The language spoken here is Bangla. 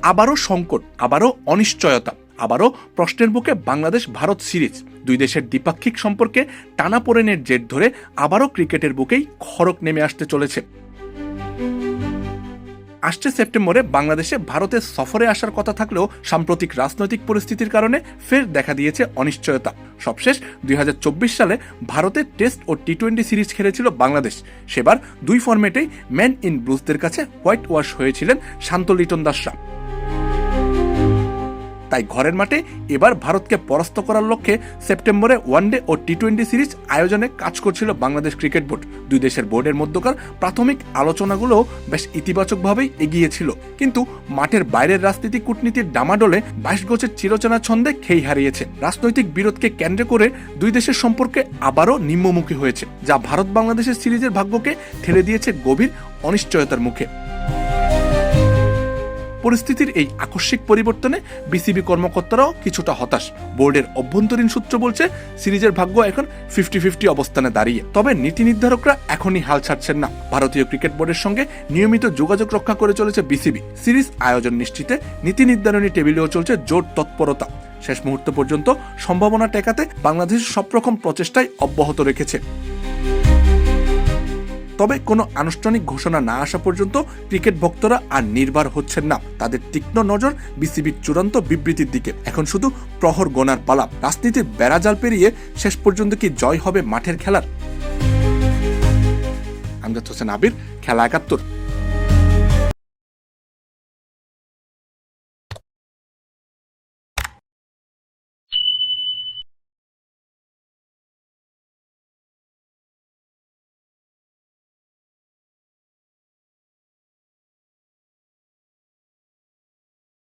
আবারও সংকট, আবারও অনিশ্চয়তা, আবারও প্রশ্নের মুখে বাংলাদেশ ভারত সিরিজ। দুই দেশের দ্বিপাক্ষিক সম্পর্কে টানাপোড়েনের জের ধরে আবারও ক্রিকেটের বুকেই খড়ক নেমে আসতে চলেছে। আসছে সেপ্টেম্বরে বাংলাদেশে ভারতের সফরে আসার কথা থাকলেও সাম্প্রতিক রাজনৈতিক পরিস্থিতির কারণে ফের দেখা দিয়েছে অনিশ্চয়তা। সবশেষ 2024 সালে ভারতের টেস্ট ও টি-20 সিরিজ খেলেছিল বাংলাদেশ। সেবার দুই ফরম্যাটেই ম্যান ইন ব্লুজদের কাছে হোয়াইট ওয়াশ হয়েছিলেন শান্ত লিটন দাসরা। তাই ঘরের মাঠে এবার ভারতকে পরাস্ত করার লক্ষ্যে সেপ্টেম্বরে ওয়ানডে ও টি-20 সিরিজ আয়োজনে কাজ করছিল বাংলাদেশ ক্রিকেট বোর্ড। দুই দেশের বোর্ডের মধ্যকার প্রাথমিক আলোচনাগুলোও বেশ ইতিবাচকভাবেই এগিয়েছিল, কিন্তু মাঠের বাইরের রাজনীতি কূটনীতির ডামাডোলে 22 গজের চিরচেনা ছন্দে খেই হারিয়েছে। রাজনৈতিক বিরোধকে কেন্দ্র করে দুই দেশের সম্পর্কে আবারও নিম্নমুখী হয়েছে, যা ভারত বাংলাদেশের সিরিজের ভাগ্যকে ঠেলে দিয়েছে গভীর অনিশ্চয়তার মুখে। পরিস্থিতির এই আকস্মিক পরিবর্তনে বিসিবি কর্মকর্তারাও কিছুটা হতাশ। বোর্ডের অভ্যন্তরীণ সূত্র বলছে সিরিজের ভাগ্য এখন 50-50 অবস্থানে দাঁড়িয়ে। তবে নীতি নির্ধারকরা এখনই হাল ছাড়ছেন না। ভারতীয় ক্রিকেট বোর্ডের সঙ্গে নিয়মিত যোগাযোগ রক্ষা করে চলেছে বিসিবি। সিরিজ আয়োজন নিশ্চিতে নীতি নির্ধারণী টেবিলেও চলছে জোর তৎপরতা। শেষ মুহূর্ত পর্যন্ত সম্ভাবনা ঠেকাতে বাংলাদেশ সব রকম প্রচেষ্টাই অব্যাহত রেখেছে। তবে কোনো আনুষ্ঠানিক ঘোষণা না আসা পর্যন্ত ক্রিকেট ভক্তরা আর নির্ভর হচ্ছেন না। তাদের তীক্ষ্ণ নজর বিসিবির চূড়ান্ত বিবৃতির দিকে। এখন শুধু প্রহর গোনার পালা। রাজনীতির বেড়াজাল পেরিয়ে শেষ পর্যন্ত কি জয় হবে মাঠের খেলার? আমজাদ হোসেন আবির, খেলা ৭১।